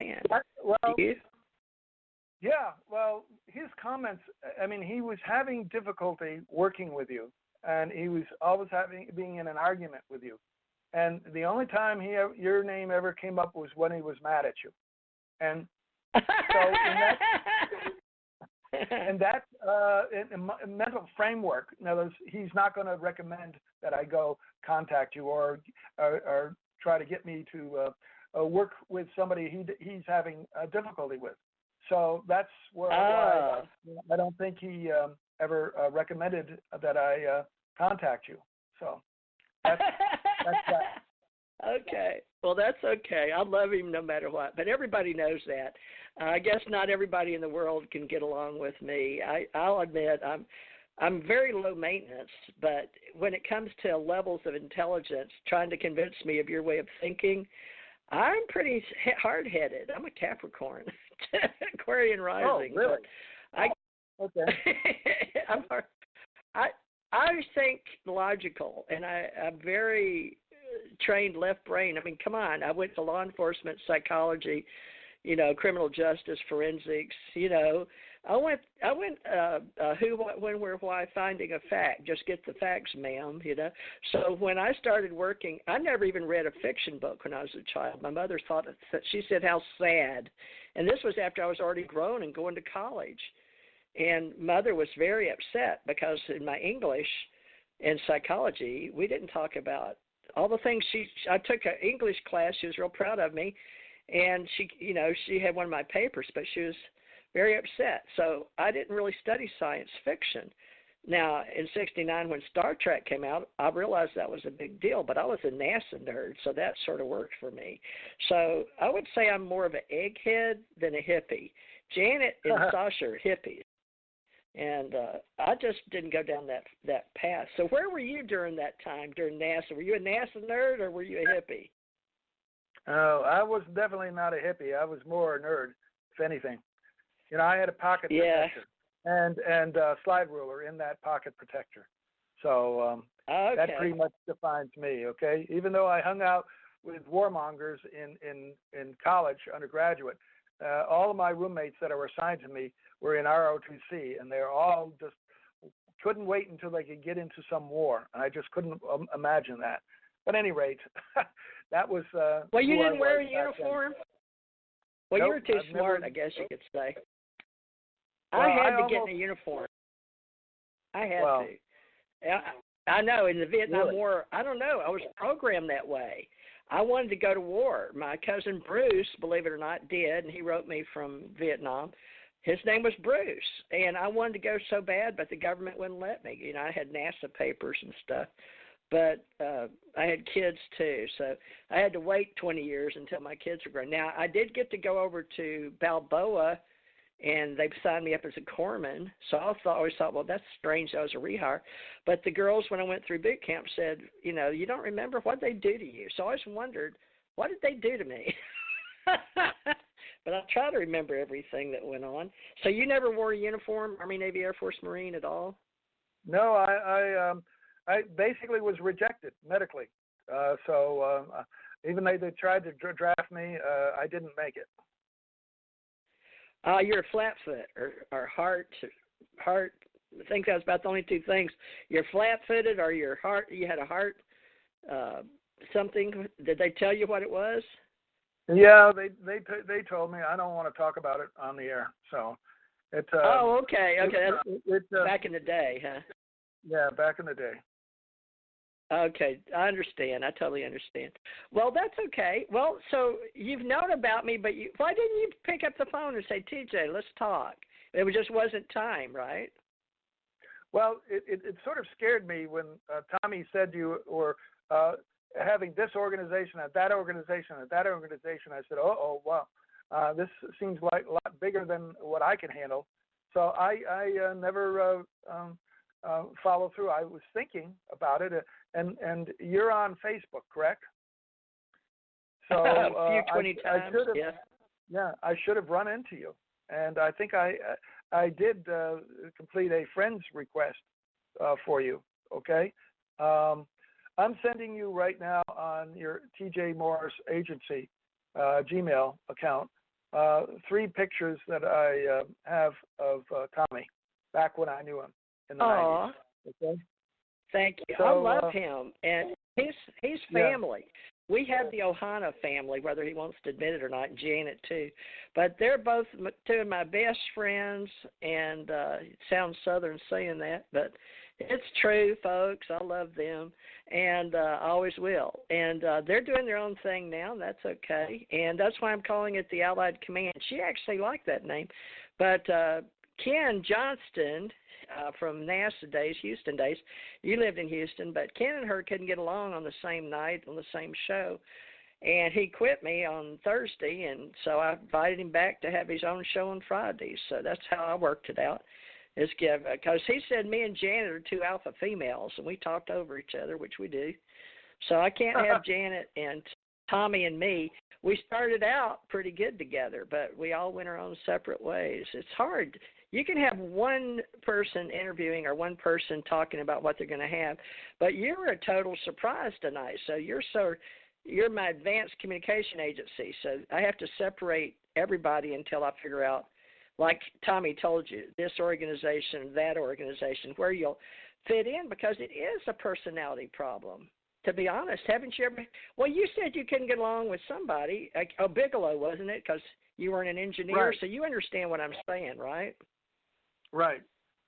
Well, Do you? yeah, well, his comments, I mean, he was having difficulty working with you, and he was always being in an argument with you. And the only time your name ever came up was when he was mad at you. And so in that mental framework, in other words, he's not going to recommend that I go contact you or try to get me to work with somebody he's having difficulty with. So that's why I don't think he ever recommended that I contact you. So that's that. Okay. Well, that's okay. I love him no matter what. But everybody knows that. I guess not everybody in the world can get along with me. I'll admit I'm very low maintenance, but when it comes to levels of intelligence, trying to convince me of your way of thinking, I'm pretty hard-headed. I'm a Capricorn, Aquarian rising. Oh, really? Okay. I think logical, and I'm very trained left brain. I mean, come on. I went to law enforcement, psychology, criminal justice, forensics. I went. Who, what, when, where, why, finding a fact. Just get the facts, ma'am. So when I started working, I never even read a fiction book when I was a child. My mother thought that she said how sad, and this was after I was already grown and going to college. And Mother was very upset because in my English and psychology, we didn't talk about all the things I took an English class. She was real proud of me, and she had one of my papers, but she was very upset. So I didn't really study science fiction. Now, in '69, when Star Trek came out, I realized that was a big deal, but I was a NASA nerd, so that sort of worked for me. So I would say I'm more of an egghead than a hippie. Janet and Sasha are hippies. And I just didn't go down that path. So where were you during that time, during NASA? Were you a NASA nerd or were you a hippie? Oh, I was definitely not a hippie. I was more a nerd, if anything. I had a pocket protector and a slide ruler in that pocket protector. So that pretty much defines me, okay? Even though I hung out with warmongers in college, undergraduate, all of my roommates that were assigned to me were in ROTC, and they're all just couldn't wait until they could get into some war. And I just couldn't imagine that. But at any rate, that was. Well, you didn't wear a uniform? Well, Nope, you were too smart, I guess you could say. I had to get in a uniform. I had to. I know, in the Vietnam War, I don't know, I was programmed that way. I wanted to go to war. My cousin Bruce, believe it or not, did, and he wrote me from Vietnam. His name was Bruce, and I wanted to go so bad, but the government wouldn't let me. I had NASA papers and stuff, but I had kids too, so I had to wait 20 years until my kids were grown. Now, I did get to go over to Balboa, and they signed me up as a corpsman, so I always thought, well, that's strange. That was a rehire. But the girls, when I went through boot camp, said, you don't remember what they do to you. So I always wondered, what did they do to me? But I try to remember everything that went on. So you never wore a uniform, Army, Navy, Air Force, Marine at all? No, I basically was rejected medically. So even though they tried to draft me, I didn't make it. You're a flat foot or heart. I think that's about the only two things. You're flat-footed or your heart. You had a heart something. Did they tell you what it was? Yeah, they told me. I don't want to talk about it on the air. So it's. Oh, okay. It's back in the day, huh? Yeah, back in the day. Okay, I understand. I totally understand. Well, that's okay. Well, so you've known about me, but why didn't you pick up the phone and say, TJ, let's talk? It just wasn't time, right? Well, it sort of scared me when Tommy said you were having this organization and that organization and that organization. I said, wow, this seems like a lot bigger than what I can handle. So I never follow through. I was thinking about it, and you're on Facebook, correct? So a few 20 times. Yeah, I should have run into you, and I think I did complete a friend's request for you. Okay, I'm sending you right now on your TJ Morris Agency Gmail account 3 pictures that I have of Tommy back when I knew him in the Aw. 90s. Okay? Thank you. So, I love him, and he's yeah. family. We have the Ohana family, whether he wants to admit it or not, and Janet too. But they're both 2 of my best friends, and it sounds Southern saying that, but it's true, folks. I love them, and I always will. And they're doing their own thing now, and that's okay. And that's why I'm calling it the Allied Command. She actually liked that name. But Ken Johnston from NASA days, Houston days, you lived in Houston, but Ken and her couldn't get along on the same night, on the same show. And he quit me on Thursday, and so I invited him back to have his own show on Fridays. So that's how I worked it out. Because he said me and Janet are 2 alpha females, and we talked over each other, which we do. So I can't have Janet and Tommy and me. We started out pretty good together, but we all went our own separate ways. It's hard. You can have one person interviewing or one person talking about what they're going to have, but you're a total surprise tonight. So you're my advanced communication agency. So I have to separate everybody until I figure out, like Tommy told you, this organization, that organization, where you'll fit in, because it is a personality problem. To be honest, haven't you ever? Well, you said you couldn't get along with somebody. Bigelow, wasn't it? Because you weren't an engineer, Right. so you understand what I'm saying, right? Right.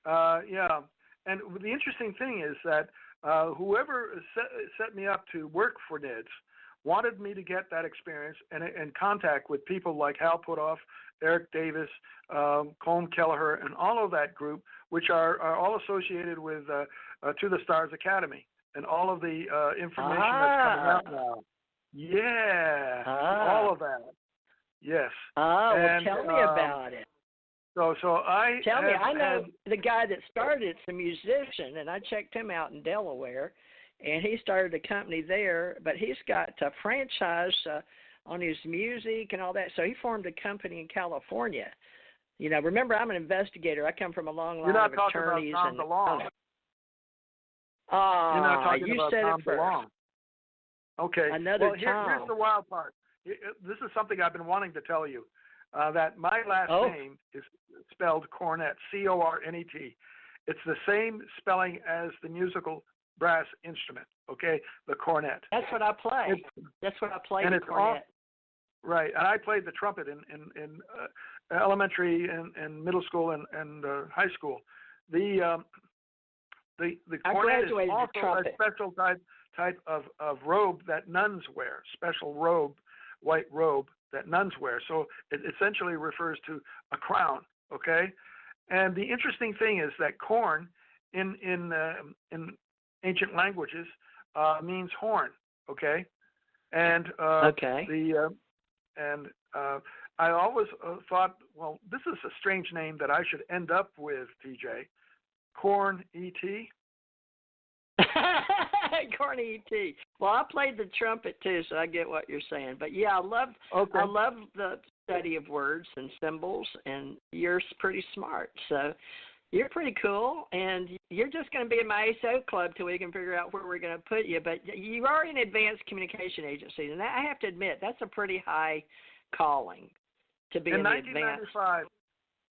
Yeah. And the interesting thing is that whoever set me up to work for NIDS wanted me to get that experience and contact with people like Hal Puthoff, Eric Davis, Colm Kelleher, and all of that group, which are all associated with To the Stars Academy and all of the information that's coming out now. Yeah, all of that. Yes. Well, tell me about it. So I tell me. I know the guy that started it's a musician, and I checked him out in Delaware, and he started a company there. But he's got a franchise on his music and all that. So he formed a company in California. You know, remember, I'm an investigator. I come from a long line of attorneys. You're not talking about Tom DeLonge. You're not talking you about said Tom it first. DeLonge. Okay. Another well, Tom. Here's the wild part. This is something I've been wanting to tell you. That my last name is spelled Cornet, Cornet. It's the same spelling as the musical brass instrument, okay? The cornet. That's what I play. That's what I play, the cornet. Right, and I played the trumpet in elementary and middle school and high school. The cornet is also a special type of robe that nuns wear, special robe, white robe that nuns wear. So it essentially refers to a crown, okay? And the interesting thing is that corn in ancient languages means horn, okay? And I always thought, well, this is a strange name that I should end up with, TJ. Corn E.T. Corn E.T. Well, I played the trumpet too, so I get what you're saying. But yeah, I love the study of words and symbols, and you're pretty smart. So you're pretty cool, and you're just going to be in my ACO club till we can figure out where we're going to put you. But you are an advanced communication agency, and I have to admit that's a pretty high calling to be in the advanced.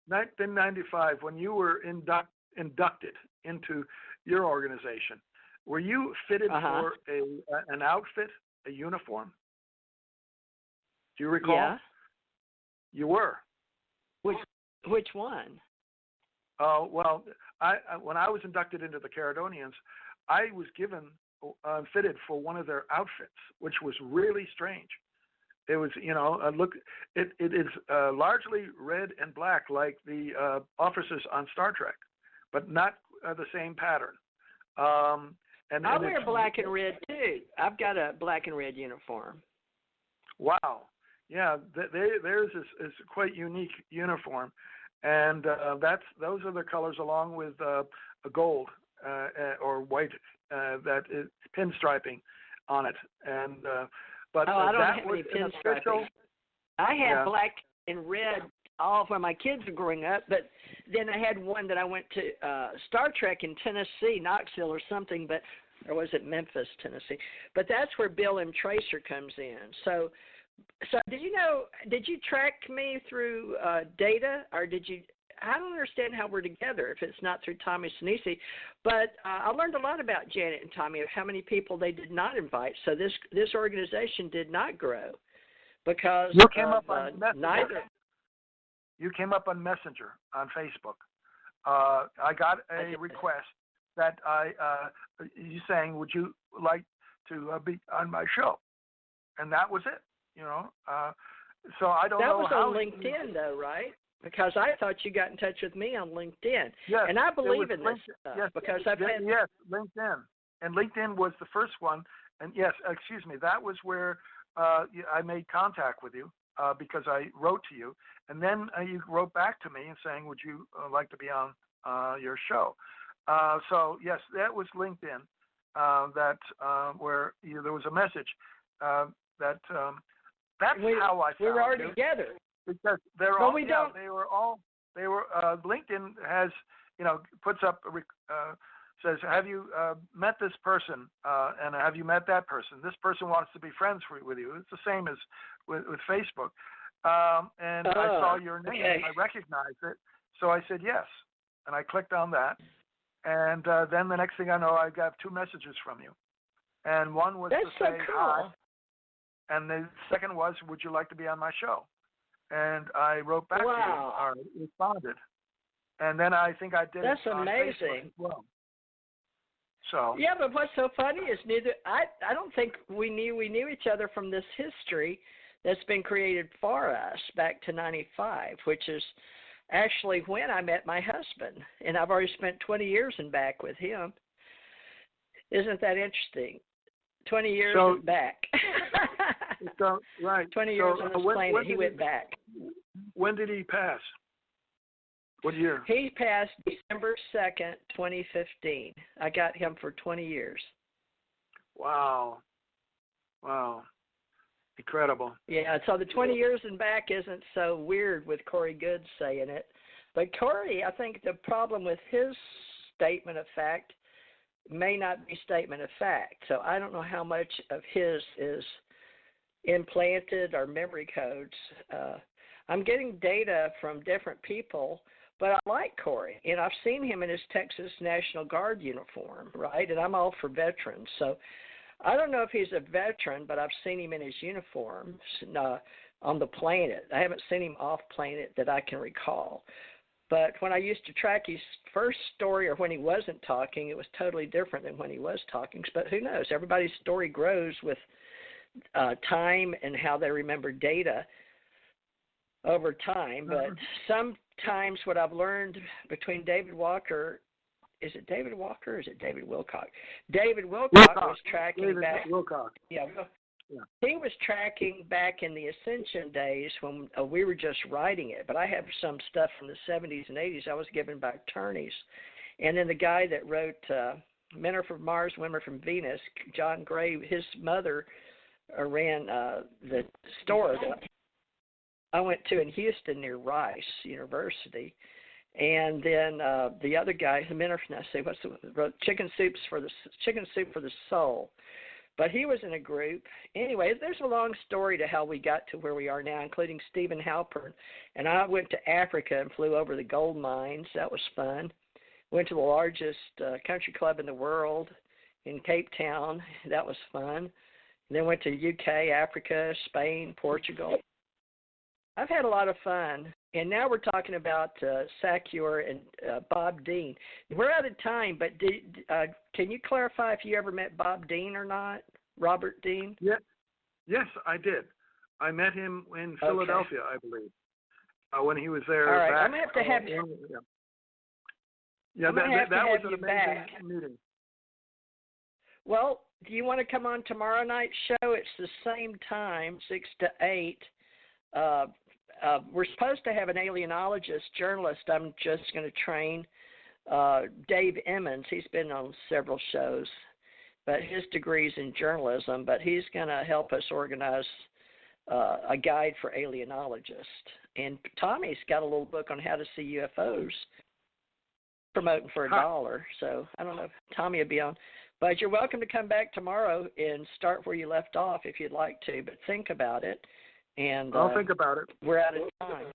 1995, when you were inducted into your organization, were you fitted for an outfit, a uniform? Do you recall? Yeah. You were. Which one? Well, when I was inducted into the Caledonians, I was given fitted for one of their outfits, which was really strange. It was, it is largely red and black like the officers on Star Trek, but not the same pattern. I wear black and red too. I've got a black and red uniform. Wow. Yeah, theirs is quite unique uniform, and those are the colors along with a gold or white that is pinstriping on it, and but I don't that have was any pinstriping. I had black and red all when my kids were growing up, but then I had one that I went to Star Trek in Tennessee, Knoxville or something, or was it Memphis, Tennessee? But that's where Bill M. Tracer comes in. So So did you track me through data, or did you? I don't understand how we're together if it's not through Tommy Sinisi. But I learned a lot about Janet and Tommy of how many people they did not invite. So this organization did not grow because you came up on neither. You came up on Messenger on Facebook. I got a request that you saying, would you like to be on my show? And that was it, So I don't know how. That was on LinkedIn, though, right? Because I thought you got in touch with me on LinkedIn. Yes, and I believe in this stuff. Yes, because I've had... Yes, LinkedIn. And LinkedIn was the first one. And yes, excuse me, that was where I made contact with you because I wrote to you. And then you wrote back to me and saying, would you like to be on your show? So, yes, that was LinkedIn where there was a message that's how I found we were already you. together. Because LinkedIn has, puts up, says, have you met this person and have you met that person? This person wants to be friends with you. It's the same as with Facebook. And I saw your name and I recognized it. So I said yes. And I clicked on that. And then the next thing I know, I got 2 messages from you. And one was to say hi. And the second was, would you like to be on my show? And I wrote back to you, or responded. And then I think I did That's it on amazing. Facebook as well. So. Yeah, but what's so funny is I don't think we knew each other from this history that's been created for us back to 95, which is actually when I met my husband. And I've already spent 20 years and back with him. Isn't that interesting? 20 years and back. So, right. 20 years on this planet. He went back. When did he pass? What year? He passed December 2nd, 2015. I got him for 20 years. Wow. Incredible. Yeah, so the 20 years and back isn't so weird with Corey Good saying it. But Corey, I think the problem with his statement of fact may not be statement of fact. So I don't know how much of his is implanted or memory codes. I'm getting data from different people, but I like Corey, and I've seen him in his Texas National Guard uniform, right? And I'm all for veterans. So I don't know if he's a veteran, but I've seen him in his uniform on the planet. I haven't seen him off planet that I can recall. But when I used to track his first story or when he wasn't talking, it was totally different than when he was talking. But who knows? Everybody's story grows with time and how they remember data over time. But sometimes what I've learned between David Walker, is it David Walker or is it David Wilcock? David Wilcock was tracking back. Wilcock. Yeah. He was tracking back in the Ascension days when we were just writing it, but I have some stuff from the 70s and 80s I was given by attorneys. And then the guy that wrote Men Are From Mars, Women Are From Venus, John Gray, his mother ran the store that I went to in Houston near Rice University. And then the other guy, the Men Are From, wrote Chicken Soup for the Soul. But he was in a group. Anyway, there's a long story to how we got to where we are now, including Stephen Halpern. And I went to Africa and flew over the gold mines. That was fun. Went to the largest country club in the world in Cape Town. That was fun. And then went to UK, Africa, Spain, Portugal. I've had a lot of fun. And now we're talking about Sacure and Bob Dean. We're out of time, but can you clarify if you ever met Bob Dean or not, Robert Dean? Yes, I did. I met him in Philadelphia, I believe, when he was there. All right, back, I'm going to have to have you. Yeah, that was an amazing meeting. Well, do you want to come on tomorrow night's show? It's the same time, 6 to 8. We're supposed to have an alienologist journalist. I'm just going to train Dave Emmons. He's been on several shows, but his degree's in journalism. But he's going to help us organize a guide for alienologists. And Tommy's got a little book on how to see UFOs, promoting for $1. So I don't know if Tommy will be on. But you're welcome to come back tomorrow and start where you left off if you'd like to. But think about it. And I'll think about it. We're out of time.